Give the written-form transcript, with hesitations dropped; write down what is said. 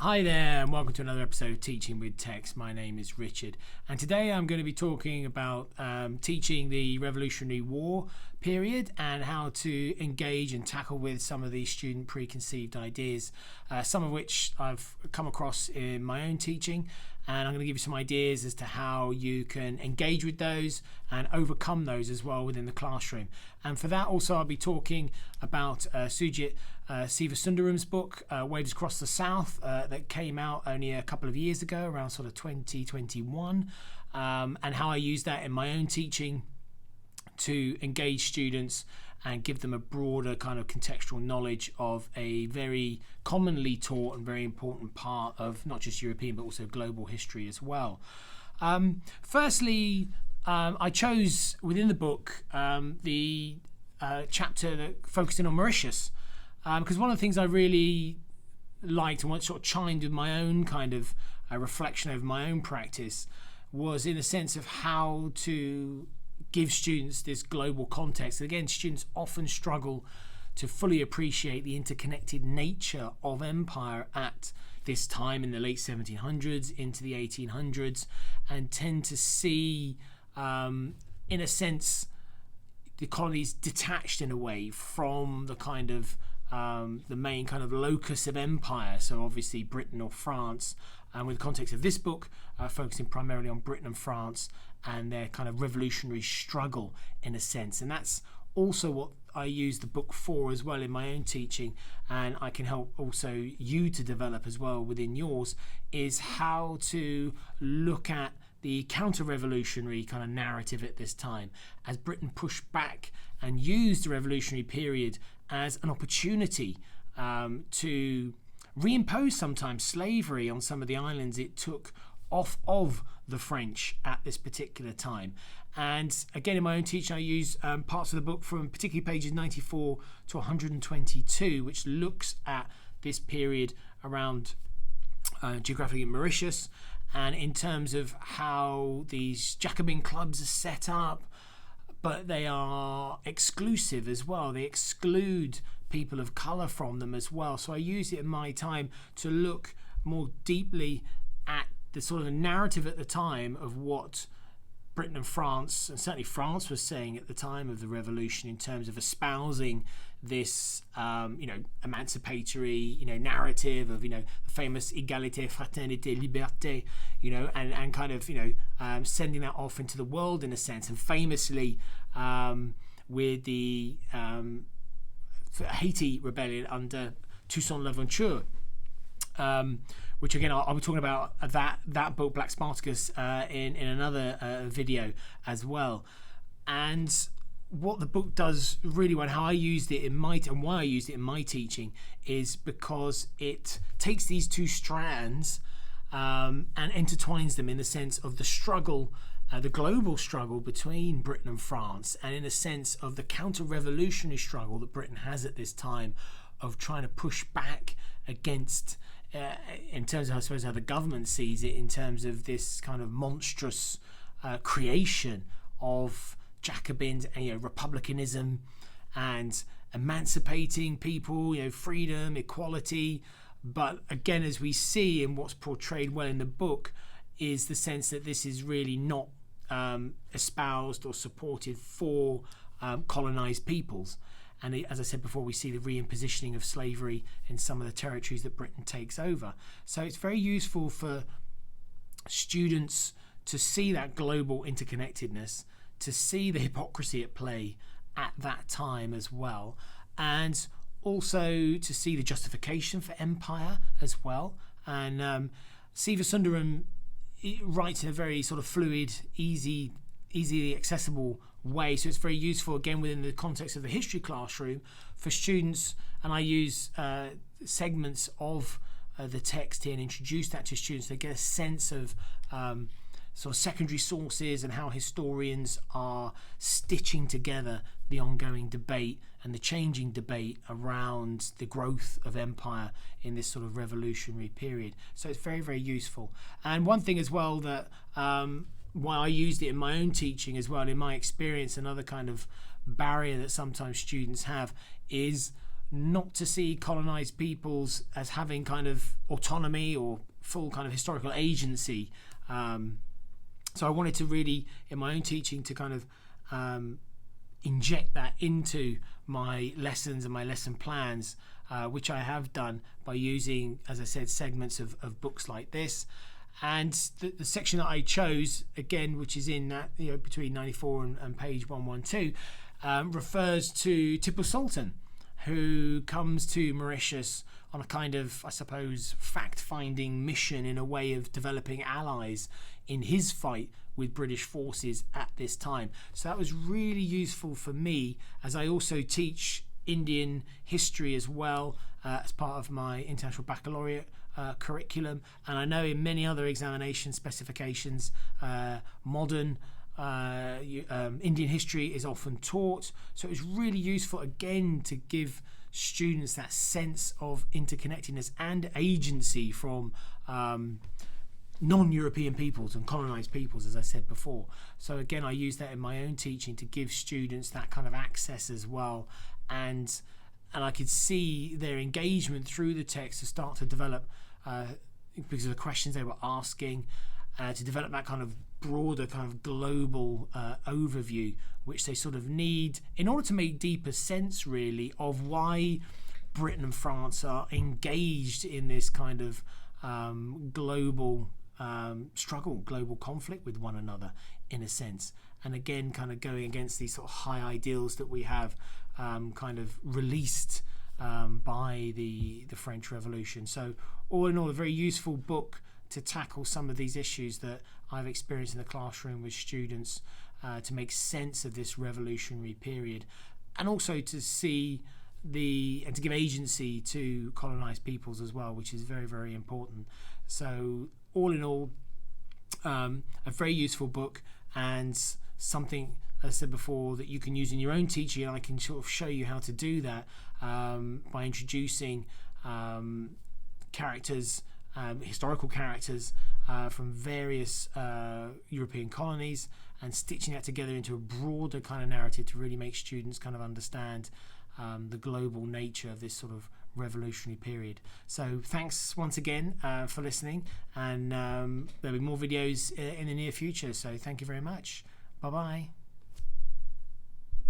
Hi there, and welcome to another episode of Teaching with Text. My name is Richard, and today I'm going to be talking about teaching the Revolutionary War period and how to engage and tackle with some of these student preconceived ideas, some of which I've come across in my own teaching, and I'm going to give you some ideas as to how you can engage with those and overcome those as well within the classroom. And for that also I'll be talking about Sujit Sivasundaram's book, Waves Across the South, that came out only a couple of years ago, around sort of 2021, and how I use that in my own teaching to engage students and give them a broader kind of contextual knowledge of a very commonly taught and very important part of not just European but also global history as well. Firstly, I chose within the book the chapter that focused in on Mauritius, because one of the things I really liked and what sort of chimed with my own kind of reflection over my own practice was in a sense of how to give students this global context. Again, students often struggle to fully appreciate the interconnected nature of empire at this time in the late 1700s into the 1800s, and tend to see, in a sense, the colonies detached in a way from the kind of the main kind of locus of empire, so obviously Britain or France, and with the context of this book focusing primarily on Britain and France and their kind of revolutionary struggle in a sense. And that's also what I use the book for as well in my own teaching, and I can help also you to develop as well within yours, is how to look at the counter-revolutionary kind of narrative at this time as Britain pushed back and used the revolutionary period as an opportunity to reimpose sometimes slavery on some of the islands it took off of the French at this particular time. And again, in my own teaching, I use parts of the book from particularly pages 94 to 122, which looks at this period around geographically Mauritius, and in terms of how these Jacobin clubs are set up, but they are exclusive as well. They exclude people of colour from them as well. So I use it in my time to look more deeply at the sort of narrative at the time of what Britain and France, and certainly France, was saying at the time of the revolution in terms of espousing this, emancipatory, narrative of, the famous égalité, fraternité, liberté, and kind of, sending that off into the world in a sense. And famously, with the Haiti rebellion under Toussaint Louverture, which again I'll be talking about that book, Black Spartacus, in another video as well. And what the book does really well, how I used it in and why I used it in my teaching, is because it takes these two strands and intertwines them in the sense of the struggle, the global struggle between Britain and France, and in a sense of the counter-revolutionary struggle that Britain has at this time of trying to push back against, in terms of, I suppose, how the government sees it, in terms of this kind of monstrous creation of Jacobins and republicanism and emancipating people, freedom, equality. But again, as we see in what's portrayed well in the book, is the sense that this is really not espoused or supported for colonized peoples. And as I said before, we see the reimpositioning of slavery in some of the territories that Britain takes over. So it's very useful for students to see that global interconnectedness, to see the hypocrisy at play at that time as well, and also to see the justification for empire as well. And Sivasundaram writes in a very sort of fluid, easily accessible way, so it's very useful again within the context of the history classroom for students. And I use segments of the text here and introduce that to students to get a sense of sort of secondary sources and how historians are stitching together the ongoing debate and the changing debate around the growth of empire in this sort of revolutionary period. So it's very, very useful. And one thing as well that why I used it in my own teaching as well, in my experience, another kind of barrier that sometimes students have is not to see colonized peoples as having kind of autonomy or full kind of historical agency. So I wanted to really, in my own teaching, to kind of inject that into my lessons and my lesson plans, which I have done by using, as I said, segments of books like this. And the section that I chose, again, which is in that, between 94 and page 112, refers to Tipu Sultan, who comes to Mauritius on a kind of, I suppose, fact-finding mission in a way of developing allies in his fight with British forces at this time. So that was really useful for me, as I also teach Indian history as well, as part of my International Baccalaureate curriculum. And I know in many other examination specifications, modern Indian history is often taught. So it was really useful, again, to give students that sense of interconnectedness and agency from non-European peoples and colonized peoples, as I said before. So again, I use that in my own teaching to give students that kind of access as well, and I could see their engagement through the text to start to develop, because of the questions they were asking, to develop that kind of broader kind of global overview, which they sort of need in order to make deeper sense, really, of why Britain and France are engaged in this kind of global struggle, global conflict with one another, in a sense. And again, kind of going against these sort of high ideals that we have kind of released by the French Revolution. So all in all, a very useful book to tackle some of these issues that I've experienced in the classroom with students, to make sense of this revolutionary period, and also to see and to give agency to colonized peoples as well, which is very, very important. So all in all, a very useful book, and something, as I said before, that you can use in your own teaching. And I can sort of show you how to do that by introducing characters, historical characters from various European colonies, and stitching that together into a broader kind of narrative to really make students kind of understand the global nature of this sort of revolutionary period. So thanks once again for listening, and there'll be more videos in the near future. So thank you very much. Bye bye.